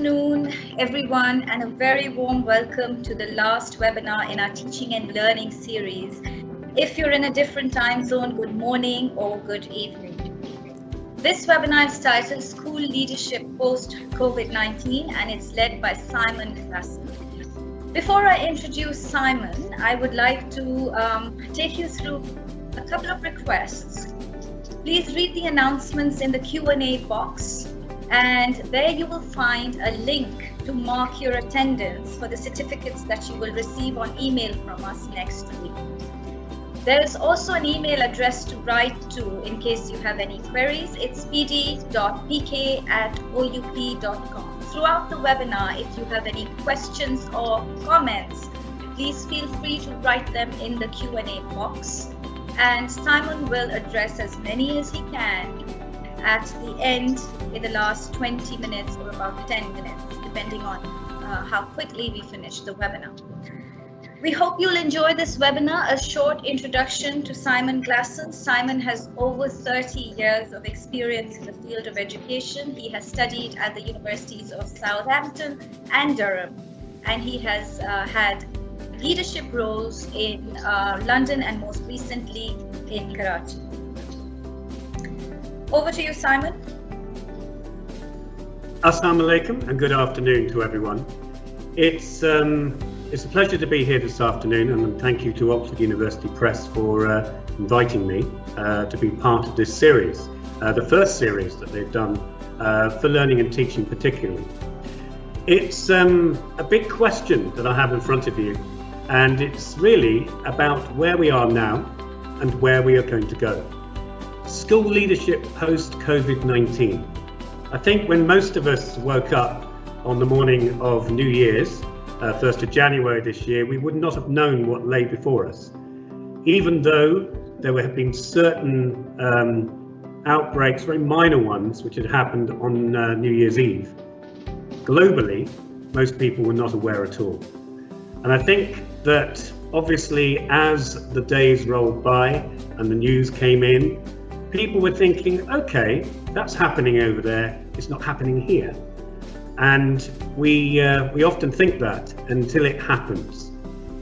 afternoon, everyone, and a very warm welcome to the last webinar in our Teaching and Learning series. If you're in a different time zone, good morning or good evening. This webinar is titled School Leadership Post-COVID-19, and it's led by Simon Glasson. Before I introduce Simon, I would like to take you through a couple of requests. Please read the announcements in the Q&A box, and there you will find a link to mark your attendance for the certificates that you will receive on email from us next week. There is also an email address to write to in case you have any queries. It's pd.pk@oup.com. Throughout the webinar, if you have any questions or comments, please feel free to write them in the Q&A box, and Simon will address as many as he can at the end in the last 20 minutes or about 10 minutes, depending on how quickly we finish the webinar. We hope you'll enjoy this webinar. A short introduction to Simon Glasson. Simon has over 30 years of experience in the field of education. He has studied at the universities of Southampton and Durham, and he has had leadership roles in London and most recently in Karachi. Over to you, Simon. Assalamu alaikum and good afternoon to everyone. It's a pleasure to be here this afternoon, and thank you to Oxford University Press for inviting me to be part of this series, the first series that they've done for learning and teaching particularly. It's a big question that I have in front of you, and it's really about where we are now and where we are going to go. School leadership post-COVID-19. I think when most of us woke up on the morning of New Year's, 1st of January this year, we would not have known what lay before us. Even though there have been certain outbreaks, very minor ones, which had happened on New Year's Eve. Globally, most people were not aware at all. And I think that obviously as the days rolled by and the news came in, people were thinking, okay, that's happening over there, it's not happening here. And we often think that until it happens.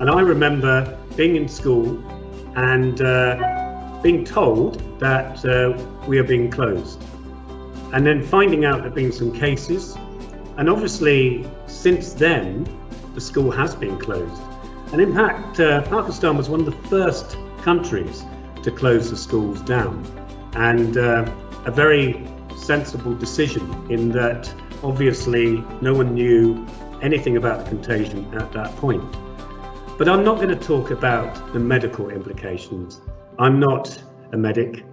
And I remember being in school and being told that we are being closed. And then finding out there have been some cases. And obviously, since then, the school has been closed. And in fact, Pakistan was one of the first countries to close the schools down. And a very sensible decision in that obviously no one knew anything about the contagion at that point. But I'm not going to talk about the medical implications. I'm not a medic.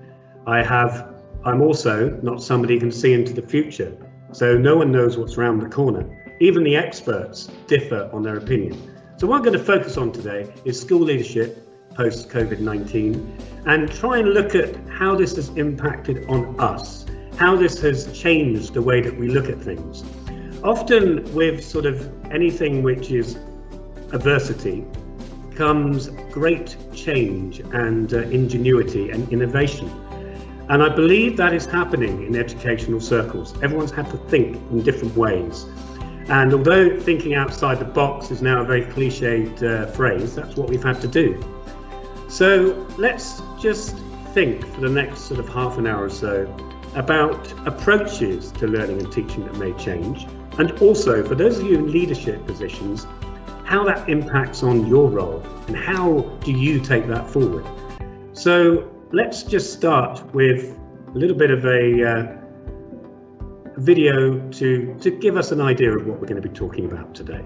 I'm also not somebody who can see into the future. So no one knows what's around the corner. Even the experts differ on their opinion. So what I'm going to focus on today is school leadership post-COVID-19 and try and look at how this has impacted on us, how this has changed the way that we look at things. Often with sort of anything which is adversity comes great change and ingenuity and innovation. And I believe that is happening in educational circles. Everyone's had to think in different ways. And although thinking outside the box is now a very cliched phrase, that's what we've had to do. So let's just think for the next sort of half an hour or so about approaches to learning and teaching that may change, and also for those of you in leadership positions, how that impacts on your role and how do you take that forward. So let's just start with a little bit of a video to give us an idea of what we're going to be talking about today.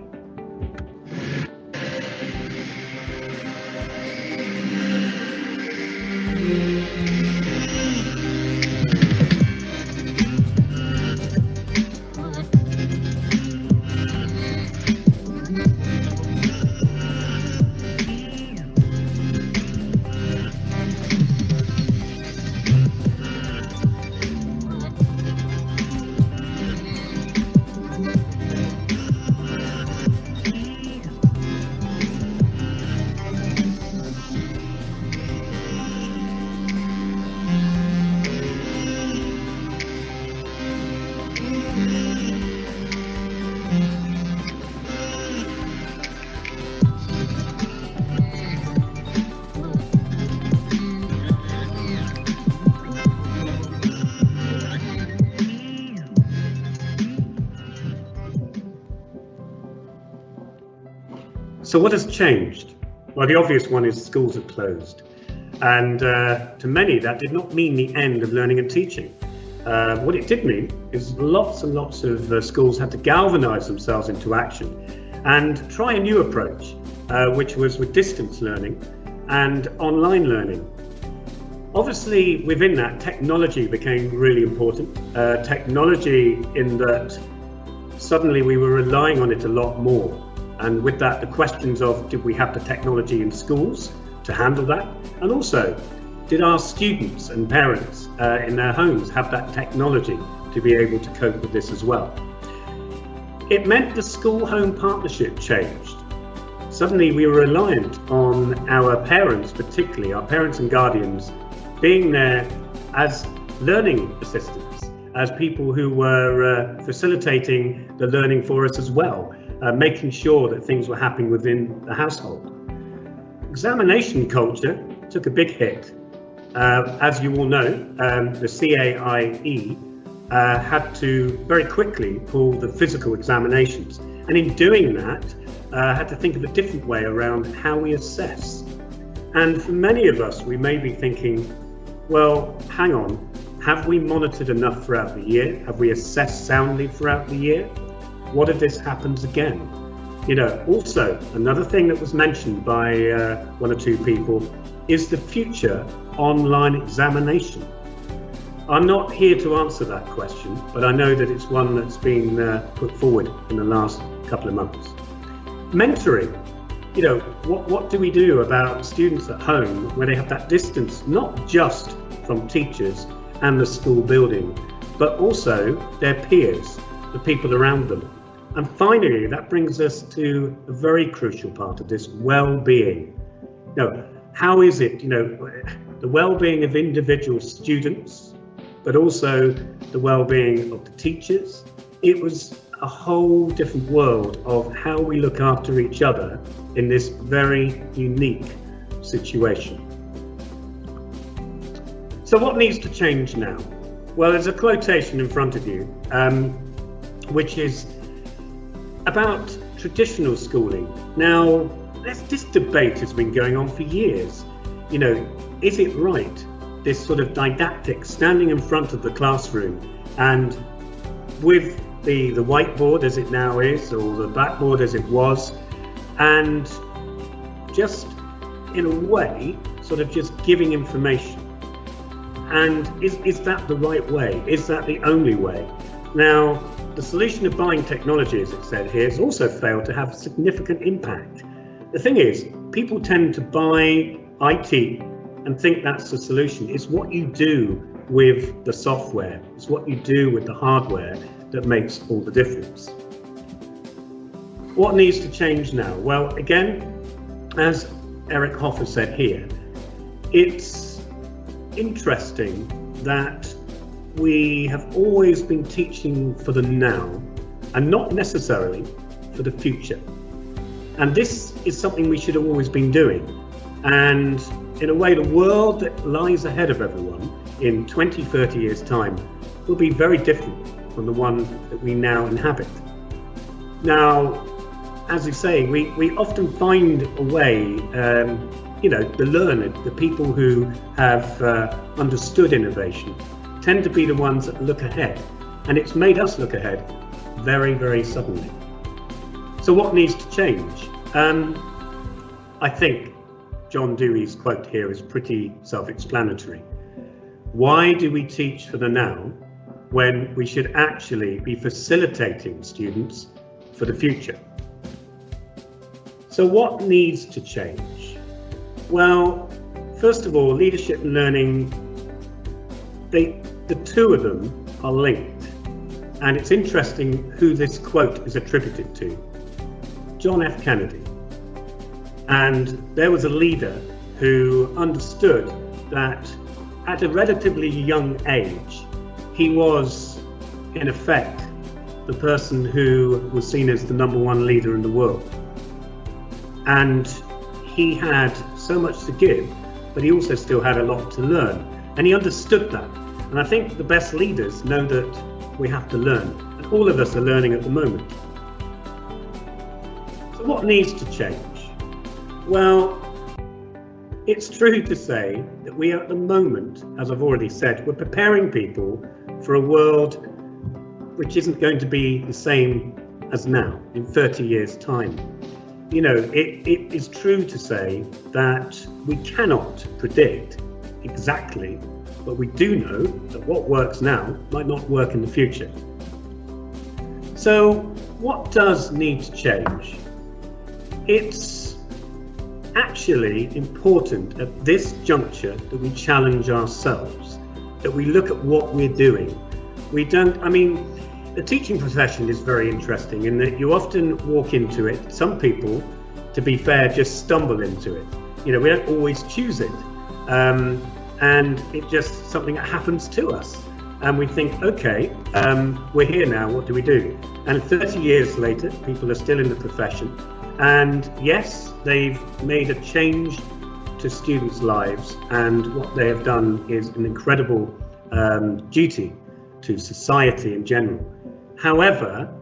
So what has changed? Well, the obvious one is schools have closed. And to many, that did not mean the end of learning and teaching. What it did mean is lots and lots of schools had to galvanise themselves into action and try a new approach, which was with distance learning and online learning. Obviously, within that, technology became really important. Technology in that suddenly we were relying on it a lot more. And with that, the questions of did we have the technology in schools to handle that? And also, did our students and parents in their homes have that technology to be able to cope with this as well? It meant the school-home partnership changed. Suddenly we were reliant on our parents, particularly our parents and guardians, being there as learning assistants, as people who were facilitating the learning for us as well, making sure that things were happening within the household. Examination culture took a big hit. As you all know, the CAIE had to very quickly pull the physical examinations, and in doing that, had to think of a different way around how we assess. And for many of us, we may be thinking, well, hang on, have we monitored enough throughout the year? Have we assessed soundly throughout the year? What if this happens again? You know, also, another thing that was mentioned by one or two people is the future online examination. I'm not here to answer that question, but I know that it's one that's been put forward in the last couple of months. Mentoring, you know, what do we do about students at home where they have that distance, not just from teachers and the school building, but also their peers, the people around them? And finally, that brings us to a very crucial part of this, well-being. You know, how is it, you know, the well-being of individual students, but also the well-being of the teachers? It was a whole different world of how we look after each other in this very unique situation. So what needs to change now? Well, there's a quotation in front of you, which is about traditional schooling. Now, this debate has been going on for years. You know, is it right, this sort of didactic, standing in front of the classroom and with the whiteboard as it now is, or the blackboard as it was, and just in a way, sort of just giving information? And is that the right way? Is that the only way? Now, the solution of buying technology, as it said here, has also failed to have significant impact. The thing is, people tend to buy IT and think that's the solution. It's what you do with the software, it's what you do with the hardware that makes all the difference. What needs to change now? Well, again, as Eric Hoffer said here, it's interesting that we have always been teaching for the now and not necessarily for the future. And this is something we should have always been doing. And in a way, the world that lies ahead of everyone in 20, 30 years' time will be very different from the one that we now inhabit. Now, as you say, we often find a way, you know, the learned, the people who have understood innovation, tend to be the ones that look ahead. And it's made us look ahead very, very suddenly. So what needs to change? I think John Dewey's quote here is pretty self-explanatory. Why do we teach for the now when we should actually be facilitating students for the future? So what needs to change? Well, first of all, leadership and learning, the two of them are linked. And it's interesting who this quote is attributed to. John F. Kennedy. And there was a leader who understood that at a relatively young age, he was, in effect, the person who was seen as the #1 leader in the world. And he had so much to give, but he also still had a lot to learn. And he understood that. And I think the best leaders know that we have to learn. And all of us are learning at the moment. So what needs to change? Well, it's true to say that we are at the moment, as I've already said, we're preparing people for a world which isn't going to be the same as now in 30 years' time. You know, it is true to say that we cannot predict exactly, but we do know that what works now might not work in the future. So what does need to change? It's actually important at this juncture that we challenge ourselves, that we look at what we're doing. The teaching profession is very interesting in that you often walk into it. Some people, to be fair, just stumble into it. You know, we don't always choose it. And it's just something that happens to us. And we think, okay, we're here now, what do we do? And 30 years later, people are still in the profession. And yes, they've made a change to students' lives. And what they have done is an incredible duty to society in general. However,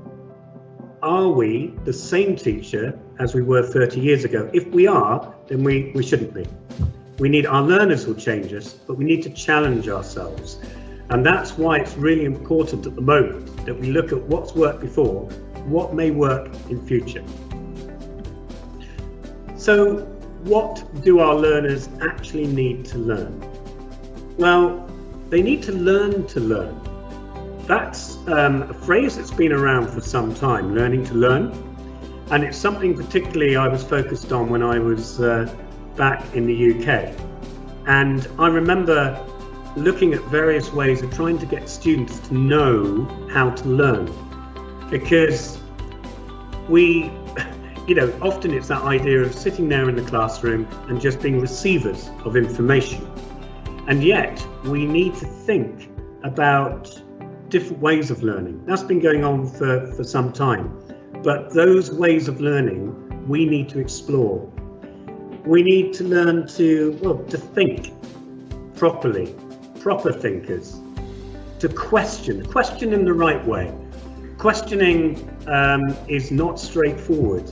are we the same teacher as we were 30 years ago? If we are, then we shouldn't be. Our learners will change us, but we need to challenge ourselves. And that's why it's really important at the moment that we look at what's worked before, what may work in future. So what do our learners actually need to learn? Well, they need to learn to learn. That's a phrase that's been around for some time, learning to learn. And it's something particularly I was focused on when I was back in the UK. And I remember looking at various ways of trying to get students to know how to learn. Because often it's that idea of sitting there in the classroom and just being receivers of information. And yet we need to think about different ways of learning. That's been going on for some time. But those ways of learning, we need to explore. We need to learn to think properly, proper thinkers, to question in the right way. Questioning is not straightforward.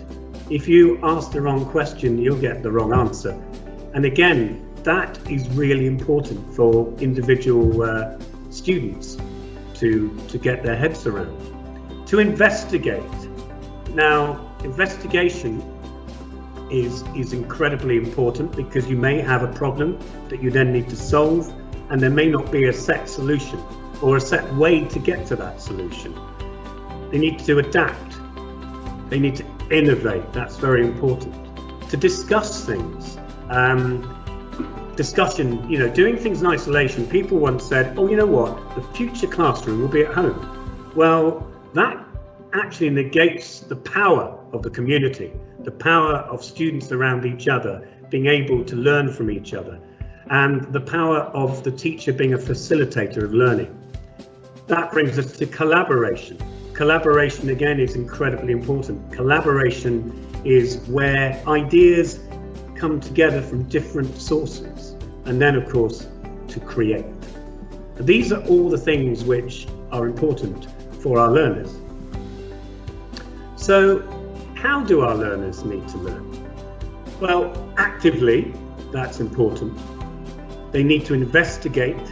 If you ask the wrong question, you'll get the wrong answer. And again, that is really important for individual students to get their heads around. To investigate. Now, investigation is incredibly important because you may have a problem that you then need to solve, and there may not be a set solution or a set way to get to that solution. They need to adapt. They need to innovate. That's very important. To discuss things. Discussion, doing things in isolation. People once said, oh, you know what? The future classroom will be at home. Well, that actually negates the power of the community, the power of students around each other, being able to learn from each other, and the power of the teacher being a facilitator of learning. That brings us to collaboration. Collaboration, again, is incredibly important. Collaboration is where ideas come together from different sources, and then, of course, to create. These are all the things which are important for our learners. So, how do our learners need to learn? Well, actively, that's important. They need to investigate,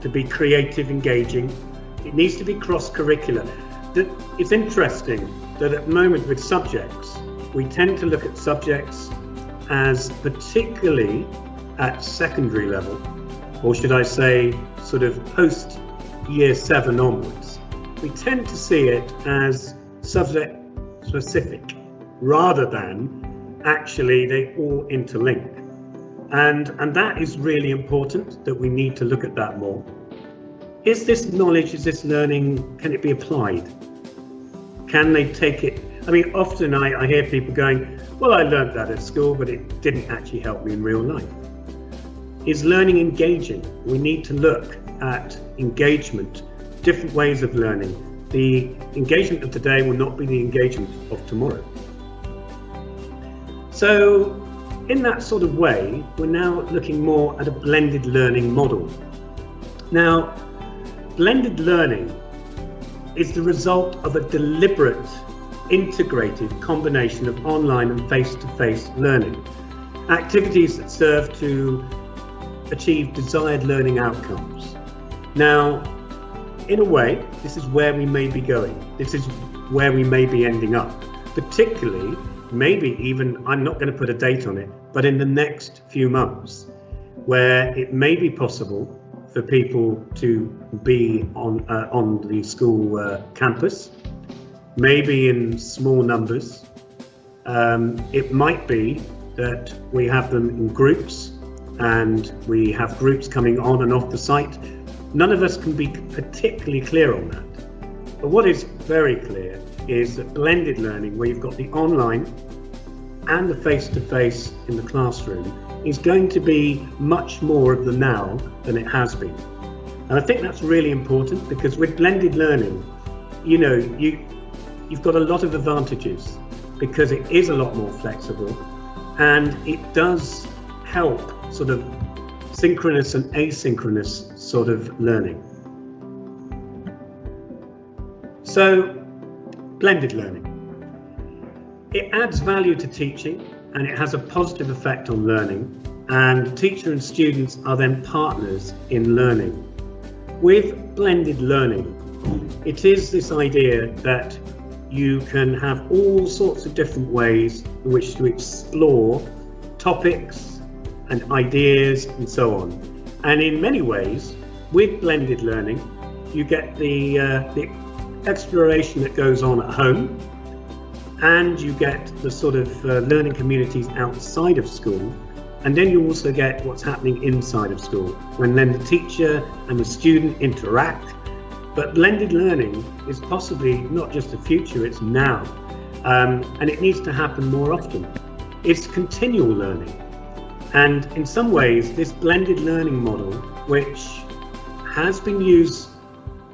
to be creative, engaging. It needs to be cross-curricular. It's interesting that at the moment with subjects, we tend to look at subjects as particularly at secondary level, or should I say sort of post year 7 onwards. We tend to see it as subject specific rather than actually they all interlink. And that is really important, that we need to look at that more. Is this knowledge, is this learning, can it be applied? Can they take it? I mean, often I hear people going, well, I learned that at school, but it didn't actually help me in real life. Is learning engaging? We need to look at engagement, different ways of learning. The engagement of today will not be the engagement of tomorrow. So in that sort of way, we're now looking more at a blended learning model. Now, blended learning is the result of a deliberate, integrated combination of online and face-to-face learning. activities that serve to achieve desired learning outcomes. Now, in a way, this is where we may be going. This is where we may be ending up, particularly, maybe even, I'm not going to put a date on it, but in the next few months, where it may be possible for people to be on the school campus, maybe in small numbers. It might be that we have them in groups, and we have groups coming on and off the site. None of us can be particularly clear on that. But what is very clear is that blended learning, where you've got the online and the face-to-face in the classroom, is going to be much more of the now than it has been. And I think that's really important, because with blended learning, you know, you've got a lot of advantages, because it is a lot more flexible, and it does help sort of synchronous and asynchronous sort of learning. So, blended learning. It adds value to teaching, and it has a positive effect on learning, and teacher and students are then partners in learning. With blended learning, it is this idea that you can have all sorts of different ways in which to explore topics and ideas and so on. And in many ways, with blended learning, you get the exploration that goes on at home, and you get the sort of learning communities outside of school, and then you also get what's happening inside of school, when then the teacher and the student interact. But blended learning is possibly not just the future, it's now, and it needs to happen more often. It's continual learning. And in some ways, this blended learning model, which has been used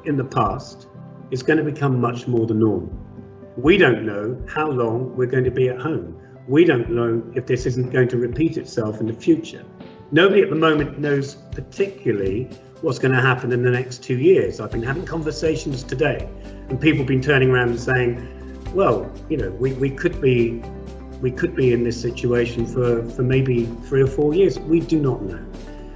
in the past, is going to become much more the norm. We don't know how long we're going to be at home. We don't know if this isn't going to repeat itself in the future. Nobody at the moment knows particularly what's going to happen in the next 2 years. I've been having conversations today, and people have been turning around and saying, well, you know, we could be in this situation for maybe 3 or 4 years. We do not know.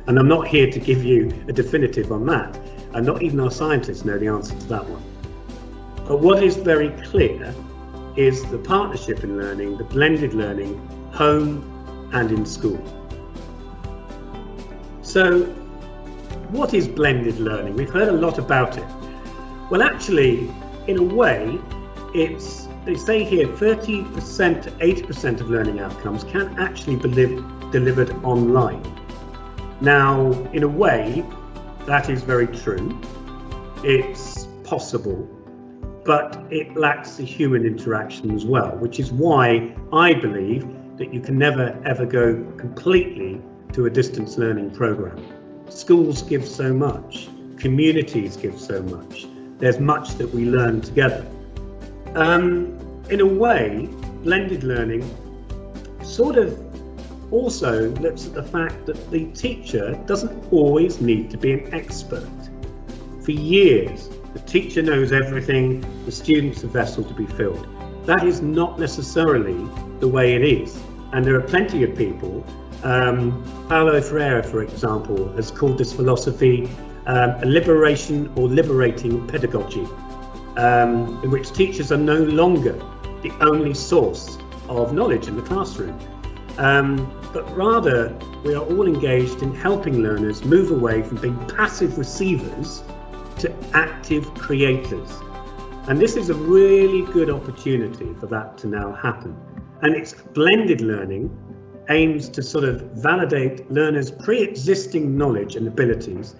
And I'm not here to give you a definitive on that. And not even our scientists know the answer to that one. But what is very clear is the partnership in learning, the blended learning, home and in school. So what is blended learning? We've heard a lot about it. Well, actually, in a way, they say here 30% to 80% of learning outcomes can actually be delivered online. Now, in a way, that is very true. It's possible, but it lacks the human interaction as well, which is why I believe that you can never ever go completely to a distance learning program. Schools give so much, communities give so much. There's much that we learn together. In a way, blended learning sort of also looks at the fact that the teacher doesn't always need to be an expert. For years, the teacher knows everything, the student's a vessel to be filled. That is not necessarily the way it is. And there are plenty of people, Paulo Freire, for example, has called this philosophy a liberation or liberating pedagogy, in which teachers are no longer the only source of knowledge in the classroom, but rather we are all engaged in helping learners move away from being passive receivers to active creators. And this is a really good opportunity for that to now happen. And it's blended learning aims to sort of validate learners' pre-existing knowledge and abilities,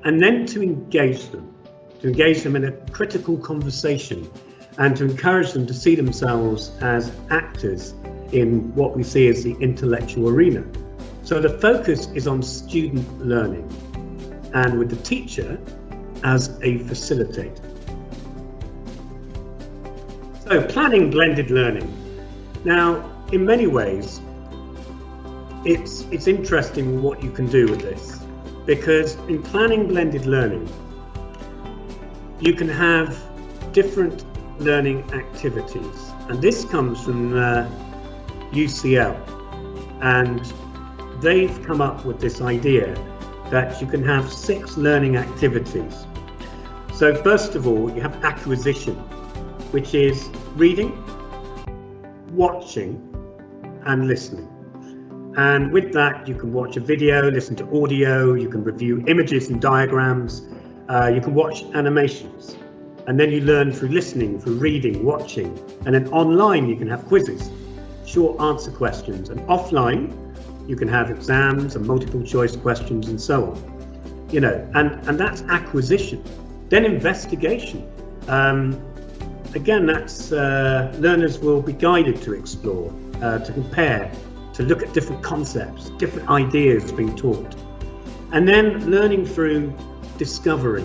and then to engage them in a critical conversation, and to encourage them to see themselves as actors in what we see as the intellectual arena. So the focus is on student learning, and with the teacher as a facilitator. So planning blended learning. Now, in many ways, it's interesting what you can do with this, because in planning blended learning, you can have different learning activities, and this comes from UCL, and they've come up with this idea that you can have 6 learning activities. So first of all, you have acquisition, which is reading, watching, and listening. And with that, you can watch a video, listen to audio, you can review images and diagrams, you can watch animations. And then you learn through listening, through reading, watching. And then online, you can have quizzes, short answer questions. And offline, you can have exams and multiple choice questions and so on. You know, and that's acquisition. Then investigation. Again, that's learners will be guided to explore, to compare, to look at different concepts, different ideas being taught. And then learning through discovery,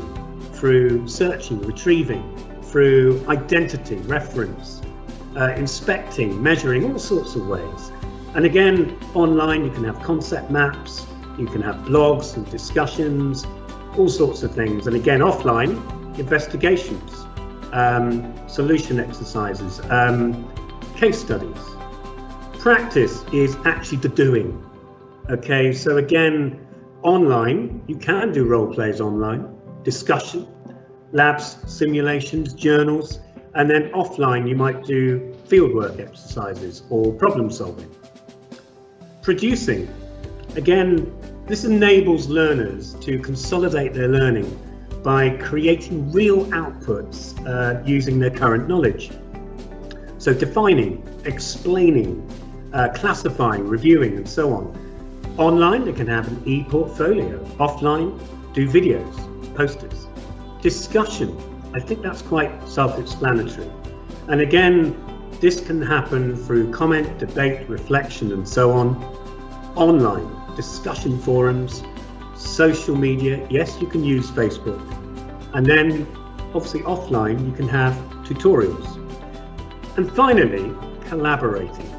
through searching, retrieving, through identity, reference, inspecting, measuring, all sorts of ways. And again, online you can have concept maps, you can have blogs and discussions, all sorts of things. And again, offline, investigations, solution exercises, case studies. Practice is actually the doing. Okay, so again, online, you can do role plays online, discussion, labs, simulations, journals, and then offline you might do fieldwork exercises or problem solving. Producing, again, this enables learners to consolidate their learning by creating real outputs using their current knowledge. So defining, explaining, classifying, reviewing, and so on. Online, they can have an e-portfolio. Offline, do videos, posters. Discussion, I think that's quite self-explanatory. And again, this can happen through comment, debate, reflection, and so on. Online, discussion forums, social media, yes, you can use Facebook. And then, obviously offline, you can have tutorials. And finally, collaborating.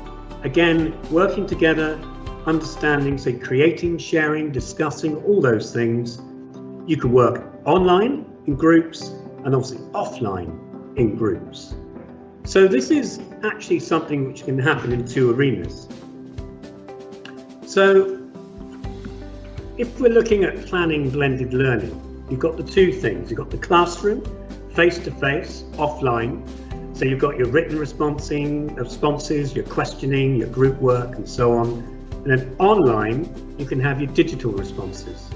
Again, working together, understanding, so creating, sharing, discussing, all those things. You can work online in groups and obviously offline in groups. So this is actually something which can happen in 2 arenas. So if we're looking at planning blended learning, you've got the 2 things. You've got the classroom, face-to-face, offline. So you've got your written responses, your questioning, your group work, and so on. And then online, you can have your digital responses,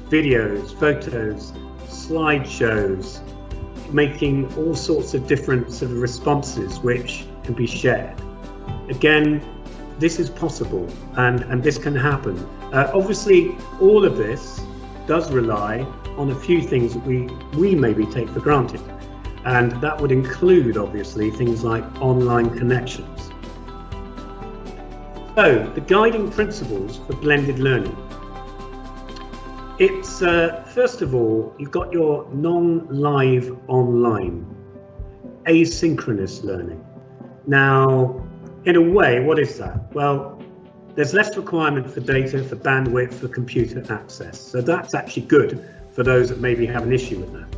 videos, photos, slideshows, making all sorts of different sort of responses which can be shared. Again, this is possible and this can happen. Obviously, all of this does rely on a few things that we maybe take for granted. And that would include, obviously, things like online connections. So, the guiding principles for blended learning. It's, first of all, you've got your non-live online, asynchronous learning. Now, in a way, what is that? Well, there's less requirement for data, for bandwidth, for computer access. So that's actually good for those that maybe have an issue with that.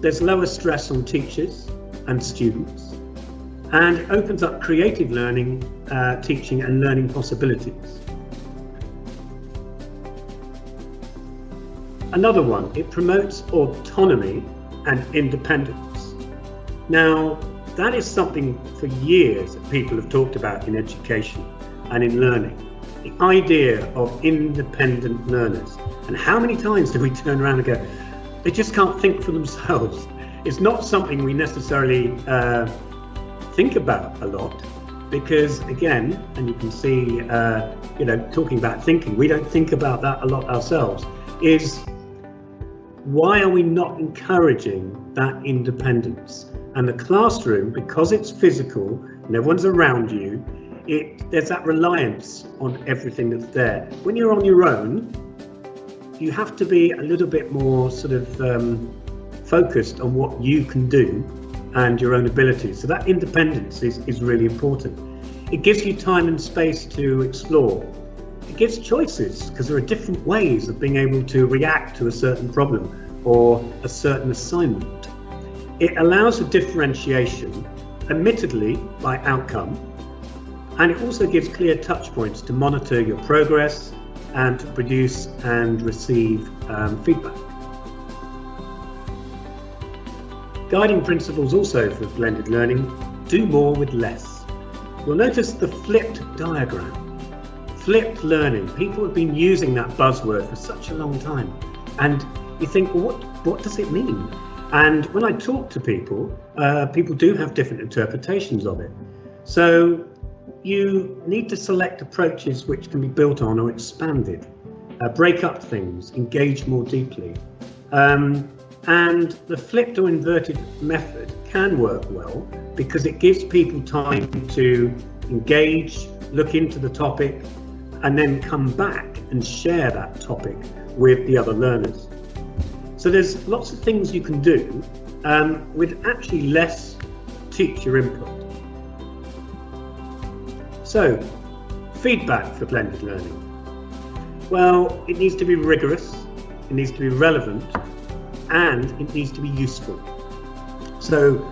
There's lower stress on teachers and students, and it opens up creative learning, teaching and learning possibilities. Another one, it promotes autonomy and independence. Now, that is something for years that people have talked about in education and in learning. The idea of independent learners. And how many times do we turn around and go, they just can't think for themselves? It's not something we necessarily think about a lot, because again, and you can see, talking about thinking, we don't think about that a lot ourselves, is why are we not encouraging that independence? And the classroom, because it's physical and everyone's around you, there's that reliance on everything that's there. When you're on your own, you have to be a little bit more sort of focused on what you can do and your own abilities. So that independence is really important. It gives you time and space to explore. It gives choices, because there are different ways of being able to react to a certain problem or a certain assignment. It allows a differentiation, admittedly by outcome, And it also gives clear touch points to monitor your progress and to produce and receive feedback. Guiding principles also for blended learning: do more with less. You'll notice the flipped diagram. Flipped learning. People have been using that buzzword for such a long time. And you think, well, what does it mean? And when I talk to people, people do have different interpretations of it. So you need to select approaches which can be built on or expanded, break up things, engage more deeply. And the flipped or inverted method can work well because it gives people time to engage, look into the topic, and then come back and share that topic with the other learners. So there's lots of things you can do with actually less teacher input. So, feedback for blended learning. Well, it needs to be rigorous, it needs to be relevant, and it needs to be useful. So,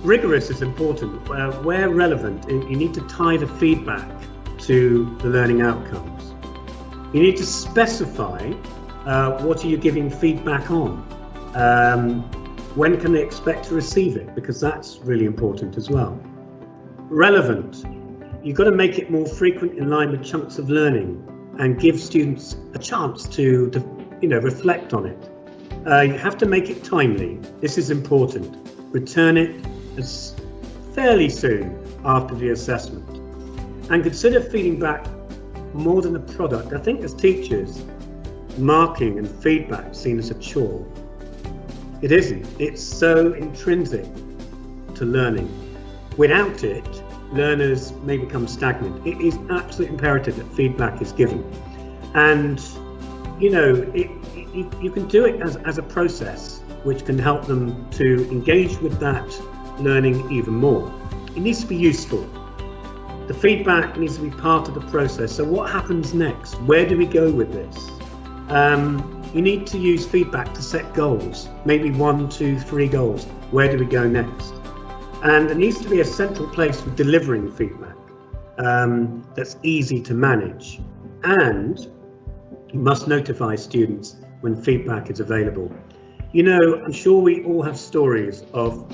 rigorous is important. Where relevant, you need to tie the feedback to the learning outcomes. You need to specify what are you giving feedback on? When can they expect to receive it? Because that's really important as well. Relevant. You've got to make it more frequent in line with chunks of learning and give students a chance to reflect on it. You have to make it timely. This is important. Return it as fairly soon after the assessment. And consider feeding back more than a product. I think as teachers, marking and feedback seen as a chore. It isn't. It's so intrinsic to learning. Without it, learners may become stagnant. It is absolutely imperative that feedback is given. And, you can do it as a process which can help them to engage with that learning even more. It needs to be useful. The feedback needs to be part of the process. So what happens next? Where do we go with this? You need to use feedback to set goals, maybe 1, 2, 3 goals. Where do we go next? And there needs to be a central place for delivering feedback that's easy to manage. And you must notify students when feedback is available. I'm sure we all have stories of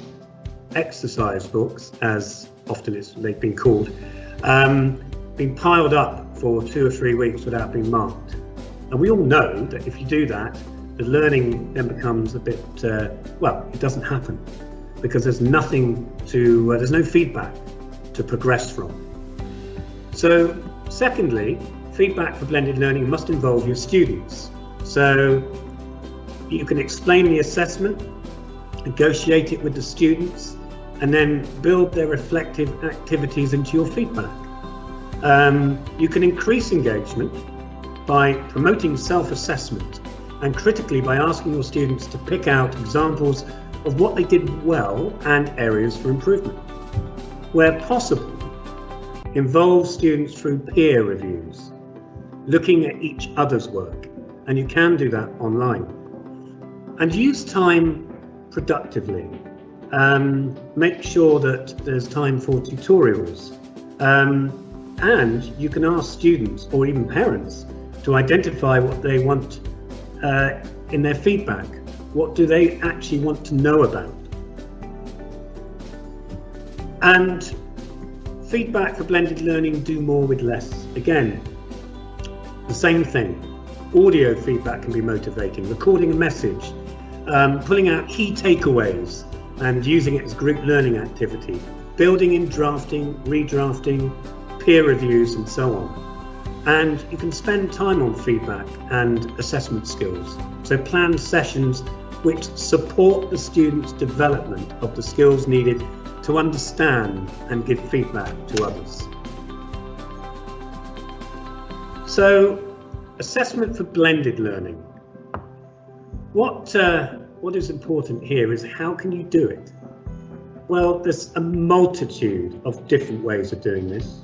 exercise books, as often they've been called, being piled up for 2 or 3 weeks without being marked. And we all know that if you do that, the learning then becomes a bit, it doesn't happen because there's no feedback to progress from. So secondly, feedback for blended learning must involve your students. So you can explain the assessment, negotiate it with the students, and then build their reflective activities into your feedback. You can increase engagement by promoting self-assessment and critically by asking your students to pick out examples of what they did well and areas for improvement. Where possible, involve students through peer reviews, looking at each other's work, and you can do that online. And use time productively. Make sure that there's time for tutorials. And you can ask students or even parents to identify what they want in their feedback. What do they actually want to know about? And feedback for blended learning, do more with less. Again, the same thing. Audio feedback can be motivating. Recording a message, pulling out key takeaways and using it as group learning activity. Building in drafting, redrafting, peer reviews and so on. And you can spend time on feedback and assessment skills. So plan sessions which support the student's development of the skills needed to understand and give feedback to others. So, assessment for blended learning. What is important here is how can you do it? Well, there's a multitude of different ways of doing this.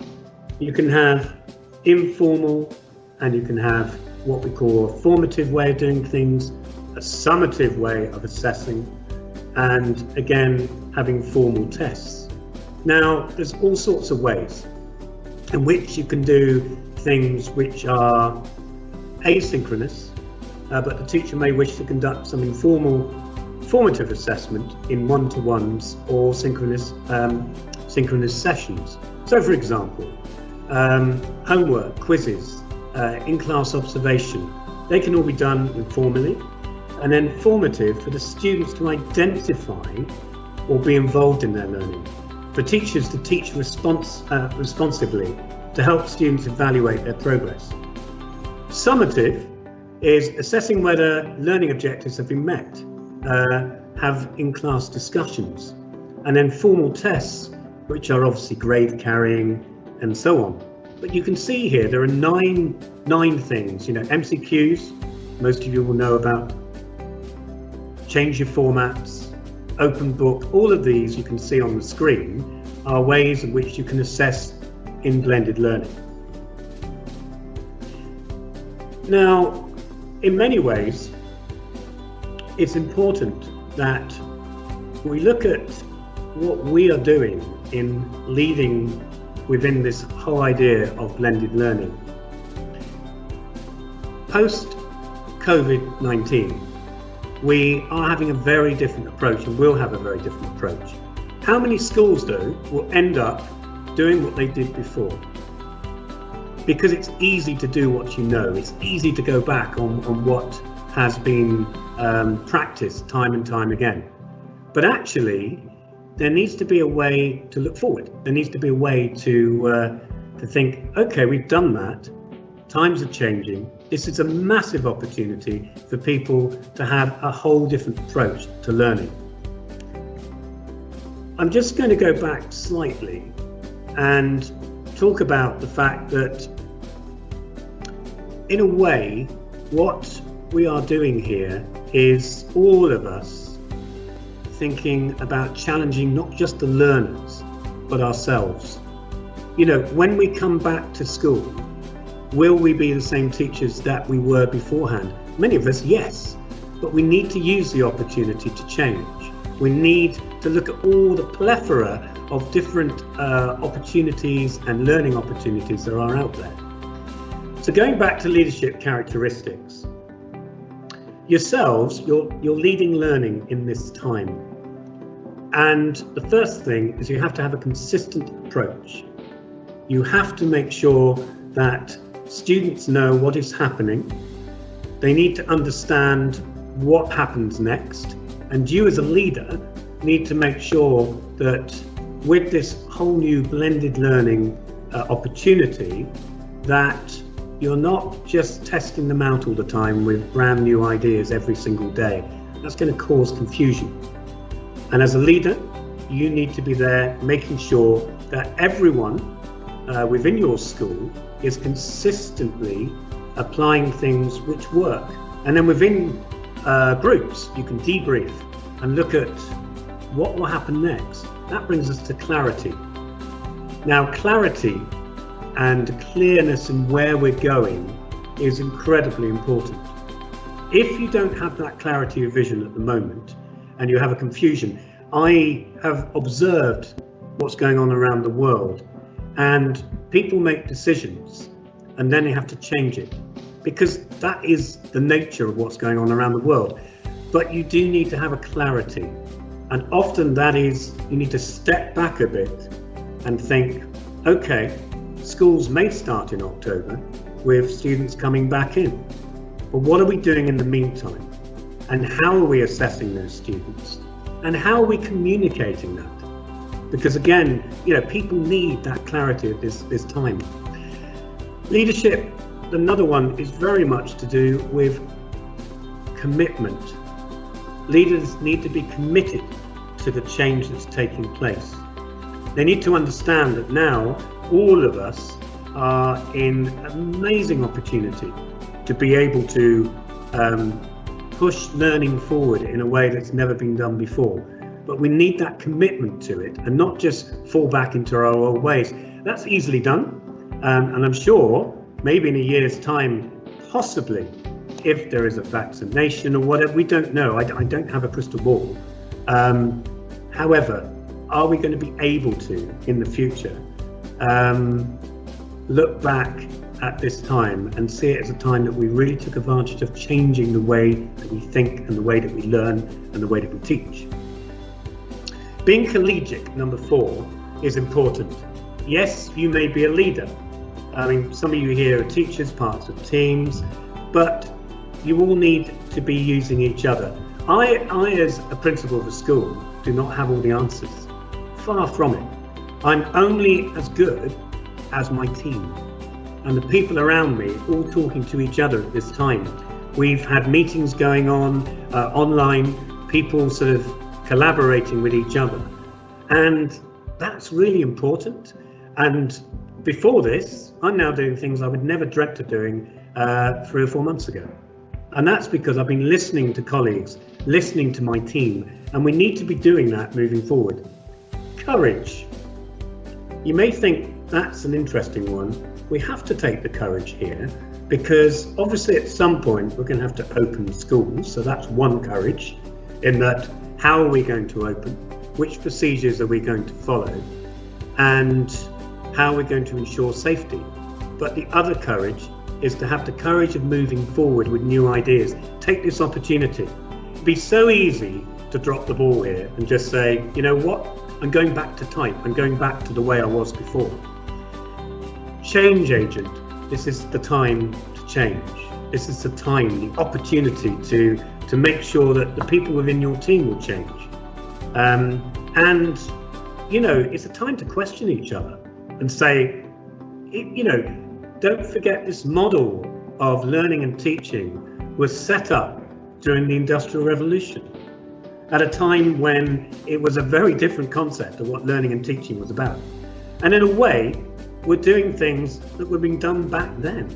You can have informal, and you can have what we call a formative way of doing things, a summative way of assessing, and again, having formal tests. Now, there's all sorts of ways. in which you can do things which are asynchronous, but the teacher may wish to conduct some formative assessment in one-to-ones or synchronous sessions. So, for example, homework, quizzes, in-class observation, they can all be done informally, and then formative for the students to identify or be involved in their learning, for teachers to teach responsibly to help students evaluate their progress. Summative is assessing whether learning objectives have been met, have in-class discussions, and then formal tests, which are obviously grade carrying and so on. But you can see here there are nine things, MCQs, most of you will know about, change your formats, open book, all of these you can see on the screen are ways in which you can assess in blended learning. Now, in many ways, it's important that we look at what we are doing in leading within this whole idea of blended learning. Post-COVID-19, we are having a very different approach and will have a very different approach. How many schools, though, will end up doing what they did before? Because it's easy to do what you know. It's easy to go back on what has been practiced time and time again. But actually, there needs to be a way to look forward. There needs to be a way to think, okay, we've done that. Times are changing. This is a massive opportunity for people to have a whole different approach to learning. I'm just going to go back slightly and talk about the fact that, in a way, what we are doing here is all of us thinking about challenging not just the learners, but ourselves. When we come back to school, will we be the same teachers that we were beforehand? Many of us, yes, but we need to use the opportunity to change. We need to look at all the plethora of different opportunities and learning opportunities there are out there. So going back to leadership characteristics, yourselves, you're leading learning in this time. And the first thing is you have to have a consistent approach. You have to make sure that students know what is happening. They need to understand what happens next. And you as a leader need to make sure that with this whole new blended learning opportunity, that you're not just testing them out all the time with brand new ideas every single day. That's going to cause confusion. And as a leader, you need to be there making sure that everyone within your school is consistently applying things which work. And then within groups, you can debrief and look at what will happen next. That brings us to clarity. Now, clarity and clearness in where we're going is incredibly important. If you don't have that clarity of vision at the moment and you have a confusion, I have observed what's going on around the world, and people make decisions and then they have to change it, because that is the nature of what's going on around the world. But you do need to have a clarity, and often that is, you need to step back a bit and think, okay, schools may start in October with students coming back in, but what are we doing in the meantime? And how are we assessing those students? And how are we communicating that? Because again, people need that clarity at this time. Leadership, another one, is very much to do with commitment. Leaders need to be committed to the change that's taking place. They need to understand that now all of us are in an amazing opportunity to be able to push learning forward in a way that's never been done before. But we need that commitment to it and not just fall back into our old ways. That's easily done. And I'm sure maybe in a year's time, possibly, if there is a vaccination or whatever, we don't know. I don't have a crystal ball. However, are we going to be able to, in the future, look back at this time and see it as a time that we really took advantage of changing the way that we think and the way that we learn and the way that we teach. Being collegiate, number 4, is important. Yes, you may be a leader. I mean, some of you here are teachers, parts of teams, but you all need to be using each other. I as a principal of a school, do not have all the answers. Far from it. I'm only as good as my team and the people around me, all talking to each other at this time. We've had meetings going on online, people sort of collaborating with each other, and that's really important. And before this, I'm now doing things I would never dreamt of doing 3 or 4 months ago. And that's because I've been listening to colleagues, listening to my team, and we need to be doing that moving forward. Courage. You may think that's an interesting one. We have to take the courage here because obviously at some point we're going to have to open schools. So that's one courage, in that how are we going to open? Which procedures are we going to follow? And how are we going to ensure safety? But the other courage is to have the courage of moving forward with new ideas. Take this opportunity. It'd be so easy to drop the ball here and just say, you know what? I'm going back to type. I'm going back to the way I was before. Change agent. This is the time to change. This is the time, the opportunity to make sure that the people within your team will change. And, you know, it's a time to question each other and say, you know, don't forget this model of learning and teaching was set up during the Industrial Revolution, at a time when it was a very different concept of what learning and teaching was about. And in a way, we're doing things that were being done back then.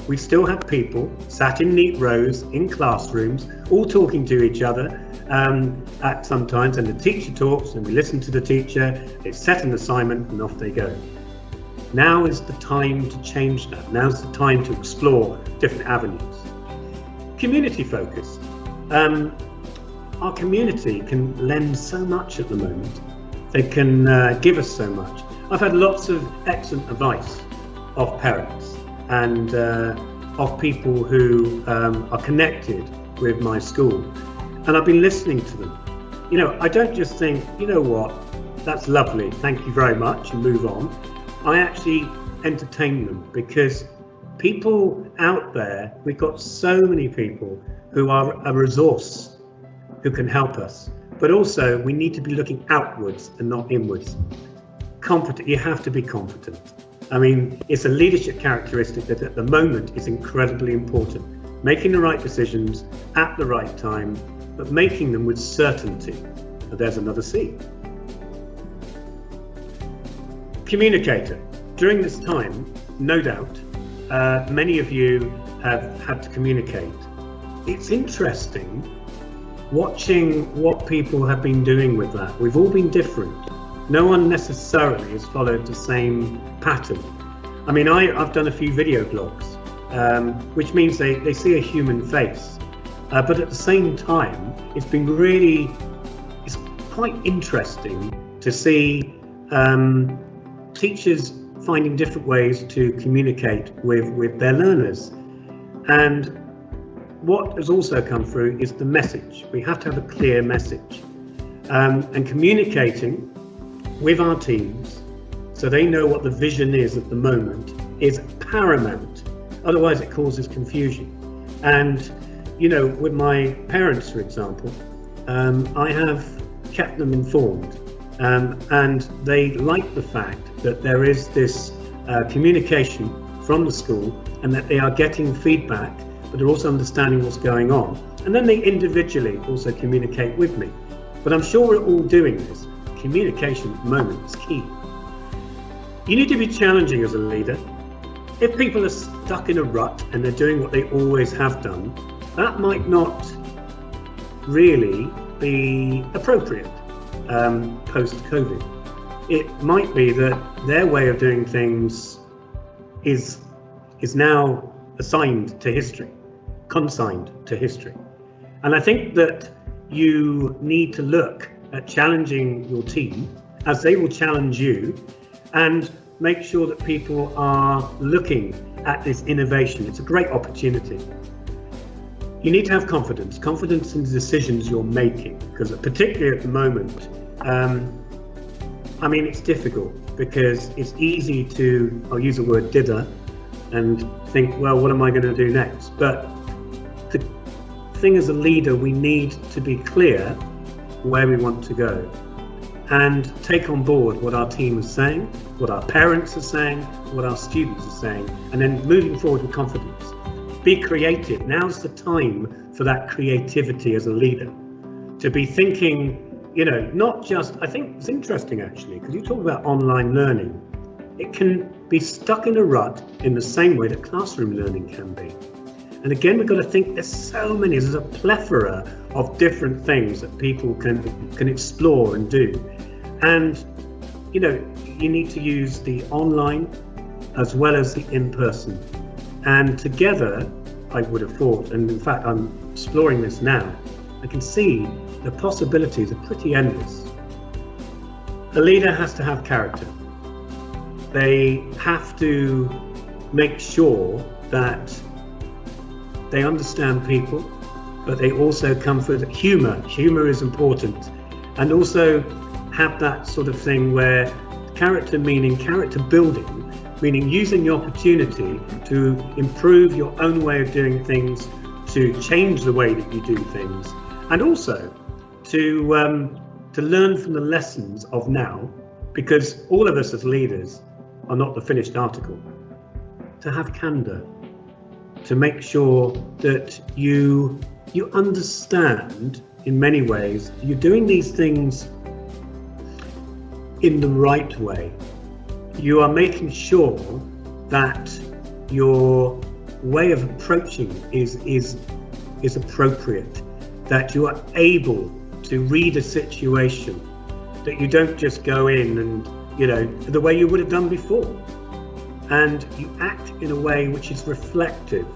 We still have people sat in neat rows in classrooms, all talking to each other at sometimes, and the teacher talks and we listen to the teacher, they set an assignment and off they go. Now is the time to change that. Now's the time to explore different avenues. Community focused. Our community can lend so much at the moment. They can give us so much. I've had lots of excellent advice of parents and of people who are connected with my school. And I've been listening to them. You know, I don't just think, you know what, that's lovely, thank you very much, and move on. I actually entertain them because people out there, we've got so many people who are a resource, who can help us. But also we need to be looking outwards and not inwards. Competent, you have to be competent. I mean, it's a leadership characteristic that at the moment is incredibly important. Making the right decisions at the right time, but making them with certainty. And there's another C. Communicator. During this time, no doubt, many of you have had to communicate. It's interesting watching what people have been doing with that. We've all been different. No one necessarily has followed the same pattern. I mean, I've done a few video blogs, which means they see a human face. But at the same time, it's quite interesting to see teachers finding different ways to communicate with their learners. And what has also come through is the message. We have to have a clear message. And communicating with our teams so they know what the vision is at the moment is paramount. Otherwise it causes confusion. And, you know, with my parents, for example, I have kept them informed. And they like the fact that there is this communication from the school and that they are getting feedback, but they're also understanding what's going on. And then they individually also communicate with me. But I'm sure we're all doing this. Communication at the moment is key. You need to be challenging as a leader. If people are stuck in a rut and they're doing what they always have done, that might not really be appropriate post-COVID. It might be that their way of doing things is now assigned to history, consigned to history. And I think that you need to look at challenging your team as they will challenge you, and make sure that people are looking at this innovation. It's a great opportunity. You need to have confidence in the decisions you're making, because particularly at the moment, it's difficult because it's easy to, I'll use the word dither, and think, well, what am I going to do next? But the thing as a leader, we need to be clear where we want to go and take on board what our team is saying, what our parents are saying, what our students are saying, and then moving forward with confidence. Be creative. Now's the time for that creativity as a leader, to be thinking, not just, I think it's interesting actually, because you talk about online learning, it can be stuck in a rut in the same way that classroom learning can be. And again, we've got to think there's a plethora of different things that people can explore and do. And, you need to use the online as well as the in-person. And together, I would have thought, and in fact, I'm exploring this now, I can see the possibilities are pretty endless. A leader has to have character. They have to make sure that they understand people, but they also come with humour. Humour is important. And also have that sort of thing where character, meaning character building, meaning using the opportunity to improve your own way of doing things, to change the way that you do things, and also to learn from the lessons of now, because all of us as leaders are not the finished article. To have candour, to make sure that you understand in many ways you're doing these things in the right way. You are making sure that your way of approaching is appropriate, that you are able to read a situation, that you don't just go in and, the way you would have done before, and you act in a way which is reflective.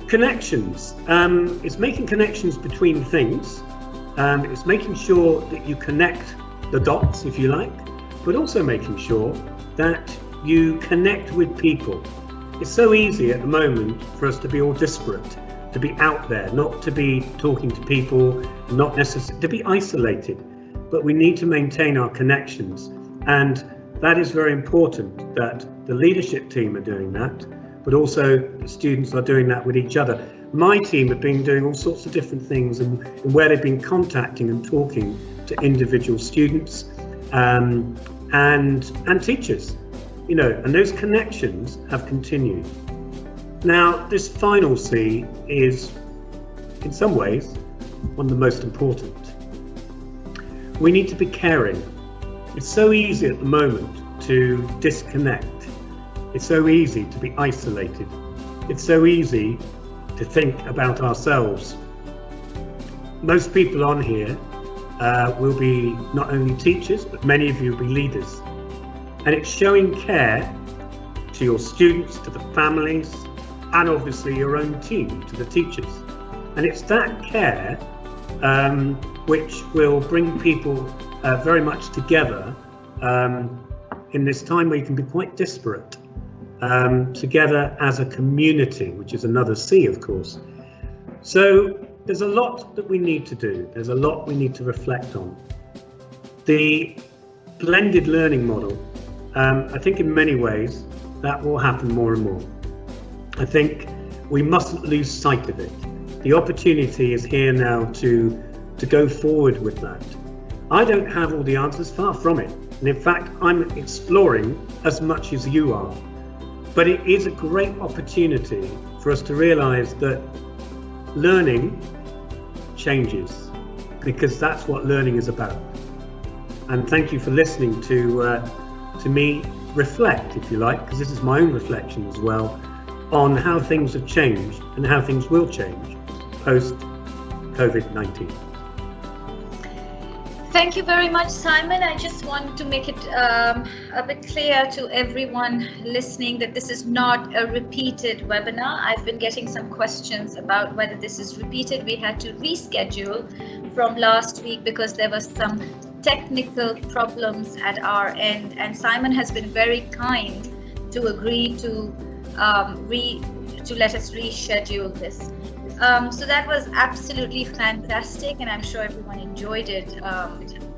Connections, it's making connections between things, it's making sure that you connect the dots, if you like, but also making sure that you connect with people. It's so easy at the moment for us to be all disparate, to be out there, not to be talking to people, not necessarily to be isolated, but we need to maintain our connections. And that is very important, that the leadership team are doing that, but also the students are doing that with each other. My team have been doing all sorts of different things, and where they've been contacting and talking to individual students and teachers, and those connections have continued. Now, this final C is, in some ways, one of the most important. We need to be caring. It's so easy at the moment to disconnect. It's so easy to be isolated. It's so easy to think about ourselves. Most people on here will be not only teachers, but many of you will be leaders. And it's showing care to your students, to the families, and obviously your own team, to the teachers. And it's that care which will bring people very much together in this time where you can be quite disparate, together as a community, which is another C, of course. So there's a lot that we need to do. There's a lot we need to reflect on. The blended learning model, I think in many ways that will happen more and more. I think we mustn't lose sight of it. The opportunity is here now to go forward with that. I don't have all the answers, far from it. And in fact, I'm exploring as much as you are. But it is a great opportunity for us to realise that learning changes, because that's what learning is about. And thank you for listening to me reflect, if you like, because this is my own reflection as well, on how things have changed and how things will change post-COVID-19. Thank you very much, Simon. I just want to make it a bit clear to everyone listening that this is not a repeated webinar. I've been getting some questions about whether this is repeated. We had to reschedule from last week because there was some technical problems at our end, and Simon has been very kind to agree to let us reschedule this. So that was absolutely fantastic, and I'm sure everyone enjoyed it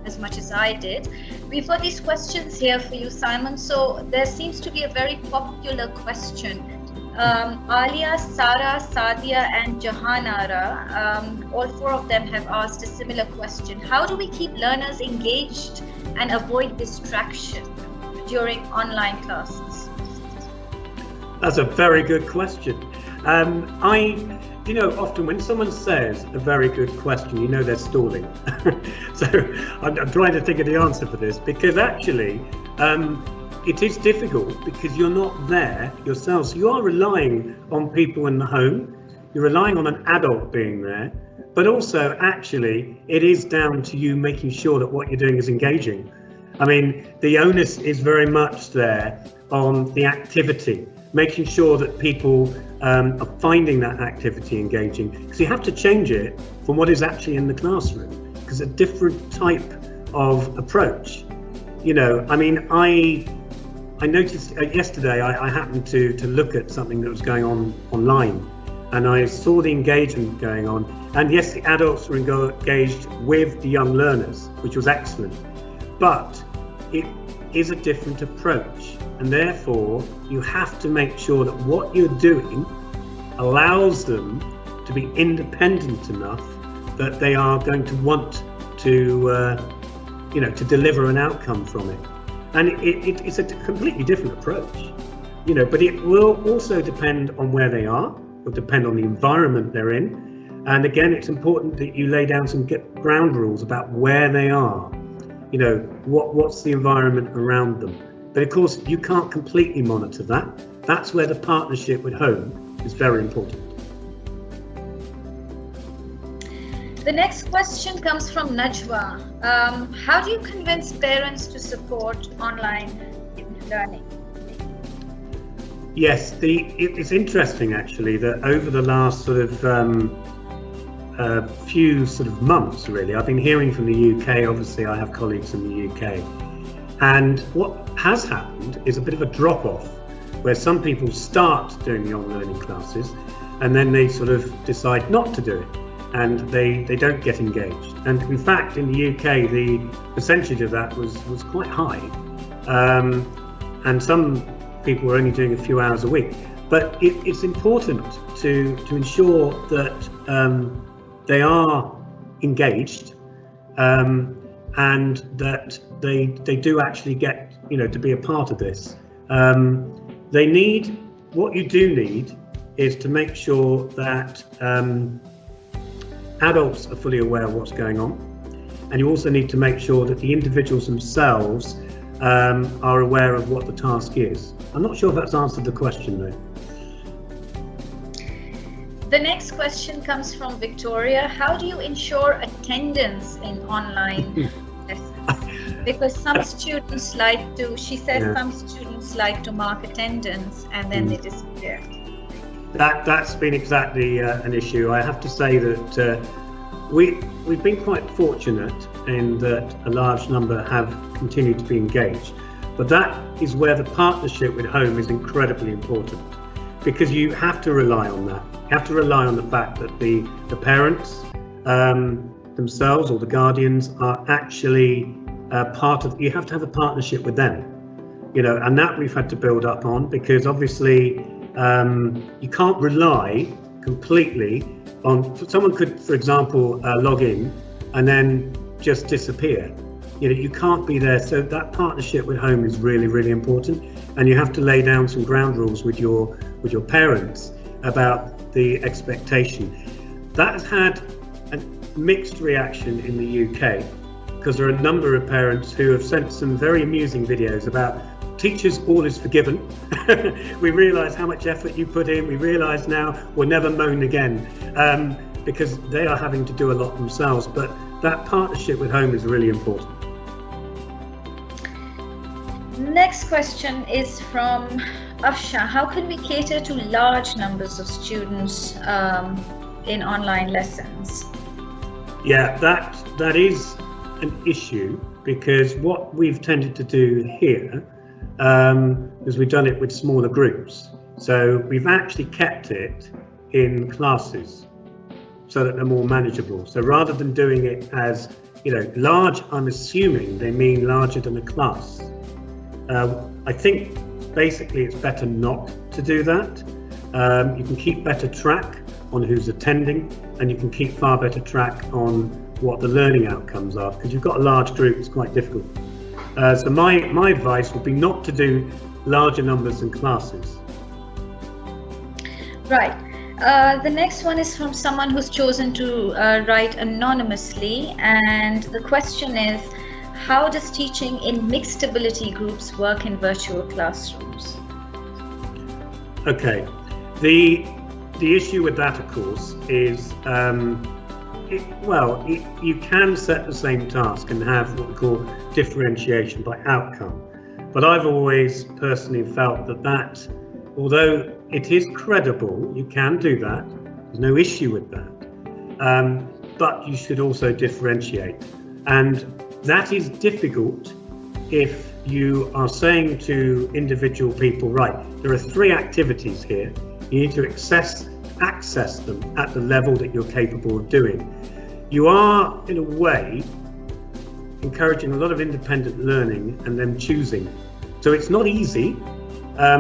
as much as I did. We've got these questions here for you, Simon. So there seems to be a very popular question. Alia, Sara, Sadia, and Jahanara, all four of them have asked a similar question. How do we keep learners engaged and avoid distraction during online classes? That's a very good question. Often when someone says a very good question, they're stalling. So I'm trying to think of the answer for this, because actually it is difficult because you're not there yourself. So you are relying on people in the home, you're relying on an adult being there, but also actually it is down to you making sure that what you're doing is engaging. I mean, the onus is very much there on the activity, making sure that people are finding that activity engaging, because you have to change it from what is actually in the classroom, because a different type of approach. I noticed yesterday I happened to look at something that was going on online, and I saw the engagement going on, and yes, the adults were engaged with the young learners, which was excellent, but it is a different approach, and therefore you have to make sure that what you're doing allows them to be independent enough that they are going to want to to deliver an outcome from it. And it's a completely different approach, but it will also depend on where they are, it will depend on the environment they're in. And again, it's important that you lay down some ground rules about where they are, what's the environment around them. But of course, you can't completely monitor that. That's where the partnership with home is very important. The next question comes from Najwa. How do you convince parents to support online learning? Yes, it's interesting actually that over the last sort of few sort of months, really, I've been hearing from the UK. Obviously, I have colleagues in the UK, and what has happened is a bit of a drop-off, where some people start doing the online learning classes, and then they sort of decide not to do it, and they don't get engaged. And in fact, in the UK, the percentage of that was quite high, and some people were only doing a few hours a week. But it's important to ensure that they are engaged, and that they do actually get to be a part of this. What you do need is to make sure that adults are fully aware of what's going on, and you also need to make sure that the individuals themselves are aware of what the task is. I'm not sure if that's answered the question though. The next question comes from Victoria. How do you ensure attendance in online lessons? Because some students like to, she says, some students like to mark attendance and then they disappear. That's been exactly an issue. I have to say that we've been quite fortunate in that a large number have continued to be engaged, but that is where the partnership with home is incredibly important, because you have to rely on that. You have to rely on the fact that the parents themselves, or the guardians, are actually part of. You have to have a partnership with them, and that we've had to build up on, because obviously you can't rely completely on. Someone could, for example, log in and then just disappear. You can't be there. So that partnership with home is really, really important, and you have to lay down some ground rules with your parents about the expectation. That has had a mixed reaction in the UK, because there are a number of parents who have sent some very amusing videos about teachers, all is forgiven. We realise how much effort you put in. We realise now we'll never moan again, because they are having to do a lot themselves. But that partnership with home is really important. Next question is from Afsha. How can we cater to large numbers of students in online lessons? Yeah, that is an issue, because what we've tended to do here is we've done it with smaller groups. So we've actually kept it in classes so that they're more manageable. So rather than doing it as, large, I'm assuming they mean larger than a class. I think basically it's better not to do that. You can keep better track on who's attending, and you can keep far better track on what the learning outcomes are, because you've got a large group, it's quite difficult. So my advice would be not to do larger numbers in classes. Right. The next one is from someone who's chosen to write anonymously, and the question is, how does teaching in mixed ability groups work in virtual classrooms? Okay, the issue with that, of course, is you can set the same task and have what we call differentiation by outcome. But I've always personally felt that although it is credible, you can do that, there's no issue with that, but you should also differentiate. And that is difficult if you are saying to individual people, right, there are 3 activities here, you need to access them at the level that you're capable of doing. You are, in a way, encouraging a lot of independent learning and them choosing. So it's not easy.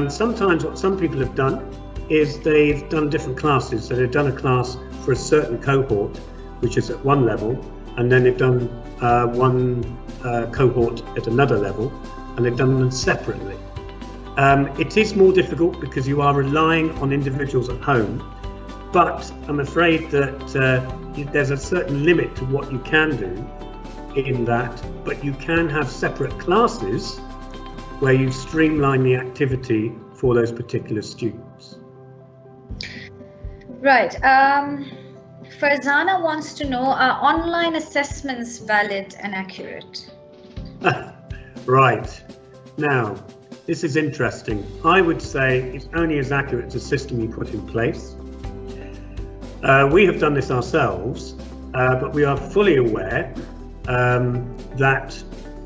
Sometimes what some people have done is they've done different classes. So they've done a class for a certain cohort, which is at one level, and then they've done one cohort at another level, and they've done them separately. It is more difficult because you are relying on individuals at home, but I'm afraid that there's a certain limit to what you can do in that, but you can have separate classes where you streamline the activity for those particular students. Right. Farzana wants to know, are online assessments valid and accurate? Right. Now, this is interesting. I would say it's only as accurate as the system you put in place. We have done this ourselves, but we are fully aware that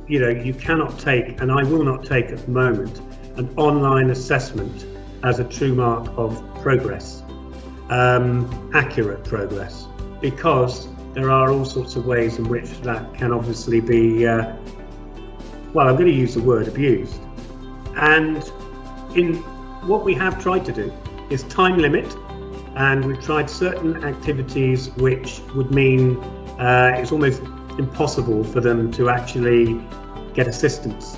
you cannot take, and I will not take at the moment, an online assessment as a true mark of progress, accurate progress, because there are all sorts of ways in which that can obviously be, I'm going to use the word abused. And in what we have tried to do is time limit, and we've tried certain activities which would mean it's almost impossible for them to actually get assistance.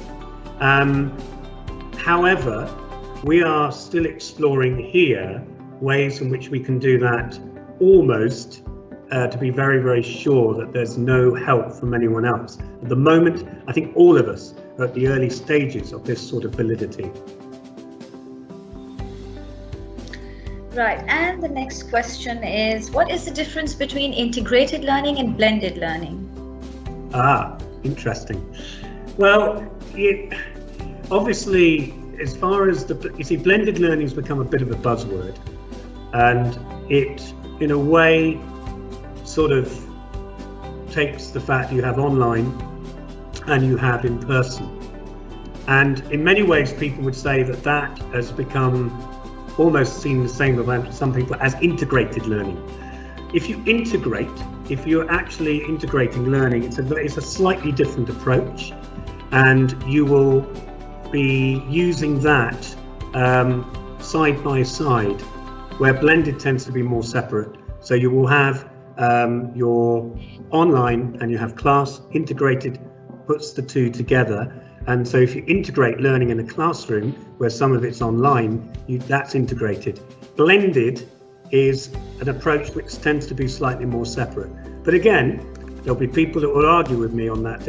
However, we are still exploring here ways in which we can do that almost to be very, very sure that there's no help from anyone else. At the moment, I think all of us are at the early stages of this sort of validity. Right, and the next question is, what is the difference between integrated learning and blended learning? Interesting. Well, obviously, as far as blended learning has become a bit of a buzzword, and it, in a way, sort of takes the fact you have online and you have in person. And in many ways, people would say that has become almost seen the same by some people as integrated learning. If you're actually integrating learning, it's a slightly different approach, and you will be using that side by side, where blended tends to be more separate. So you will have your online and you have class. Integrated puts the two together. And so if you integrate learning in a classroom where some of it's online, that's integrated. Blended is an approach which tends to be slightly more separate. But again, there'll be people that will argue with me on that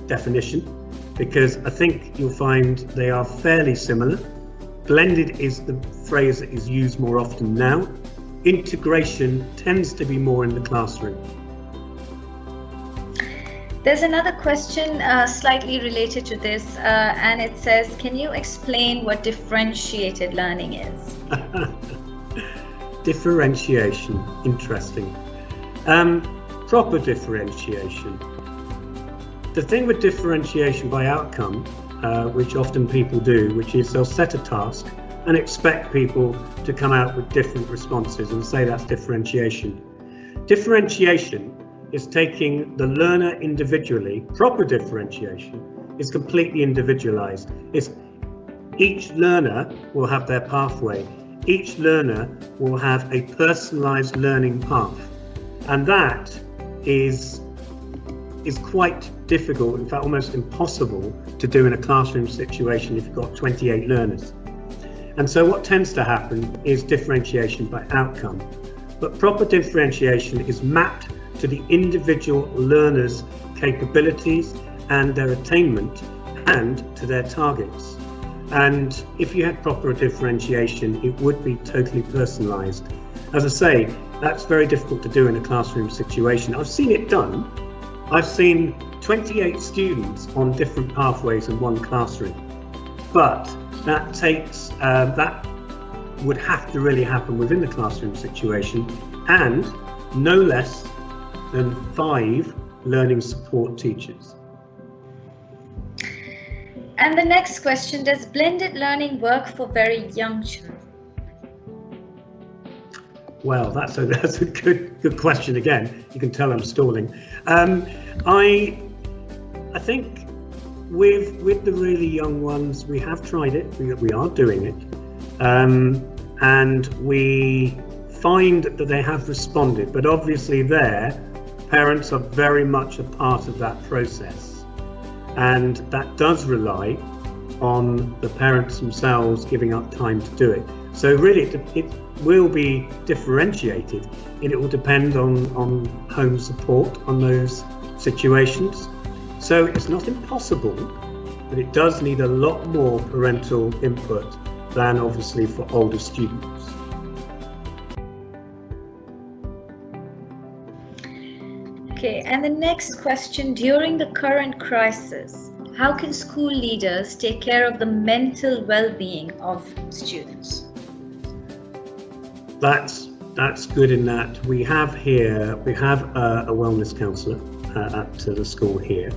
definition, because I think you'll find they are fairly similar. Blended is the phrase that is used more often now. Integration tends to be more in the classroom. There's another question slightly related to this, and it says, can you explain what differentiated learning is? Differentiation, interesting. Proper differentiation. The thing with differentiation by outcome, which often people do, which is they'll set a task and expect people to come out with different responses and say that's differentiation. Differentiation is taking the learner individually. Proper differentiation is completely individualized. Each learner will have their pathway. Each learner will have a personalized learning path. And that is quite difficult, in fact almost impossible to do in a classroom situation if you've got 28 learners. And so what tends to happen is differentiation by outcome. But proper differentiation is mapped to the individual learner's capabilities and their attainment and to their targets. And if you had proper differentiation, it would be totally personalized. As I say, that's very difficult to do in a classroom situation. I've seen it done. I've seen 28 students on different pathways in one classroom, but that takes, that would have to really happen within the classroom situation, and no less than 5 learning support teachers. And the next question, does blended learning work for very young children? Well, that's a good question again. You can tell I'm stalling. I think with the really young ones, we have tried it. We are doing it, and we find that they have responded. But obviously, their parents are very much a part of that process, and that does rely on the parents themselves giving up time to do it. So really, it will be differentiated, and it will depend on home support on those situations. So it's not impossible, but it does need a lot more parental input than obviously for older students. Okay, and the next question, during the current crisis, how can school leaders take care of the mental well-being of students? That's good in that we have a wellness counsellor at the school here,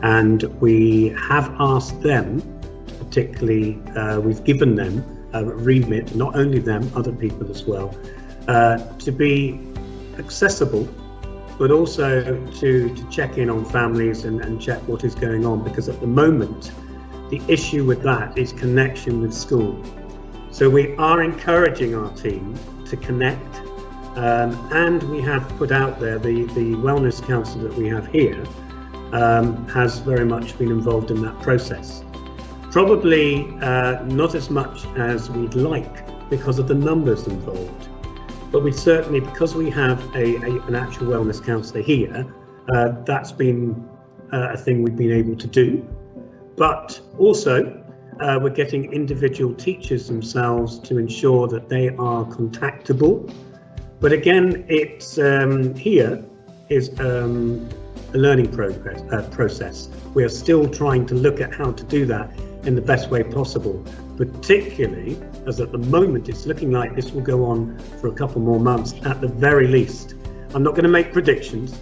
and we have asked them, particularly we've given them a remit, not only them, other people as well, to be accessible, but also to check in on families and check what is going on, because at the moment the issue with that is connection with school. So we are encouraging our team to connect, and we have put out there the wellness counsellor that we have here has very much been involved in that process. Probably not as much as we'd like because of the numbers involved, but we certainly, because we have an actual wellness counsellor here, that's been a thing we've been able to do. But also we're getting individual teachers themselves to ensure that they are contactable. But again, it's here is a learning process. We are still trying to look at how to do that in the best way possible, particularly as at the moment it's looking like this will go on for a couple more months at the very least. I'm not going to make predictions,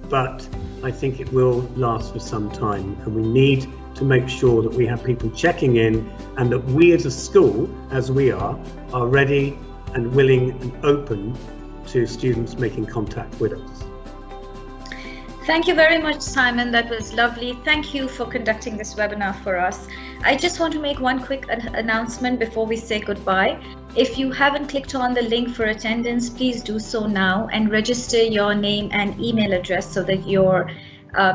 but I think it will last for some time, and we need to make sure that we have people checking in, and that we as a school, as we are ready and willing and open to students making contact with us. Thank you very much, Simon. That was lovely. Thank you for conducting this webinar for us. I just want to make one quick announcement before we say goodbye. If you haven't clicked on the link for attendance, please do so now and register your name and email address so that your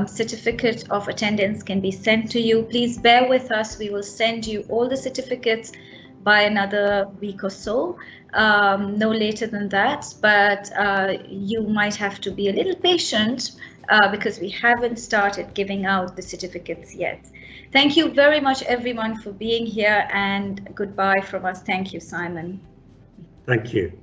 certificate of attendance can be sent to you. Please bear with us. We will send you all the certificates by another week or so, no later than that, but you might have to be a little patient because we haven't started giving out the certificates yet. Thank you very much, everyone, for being here, and goodbye from us. Thank you, Simon. Thank you.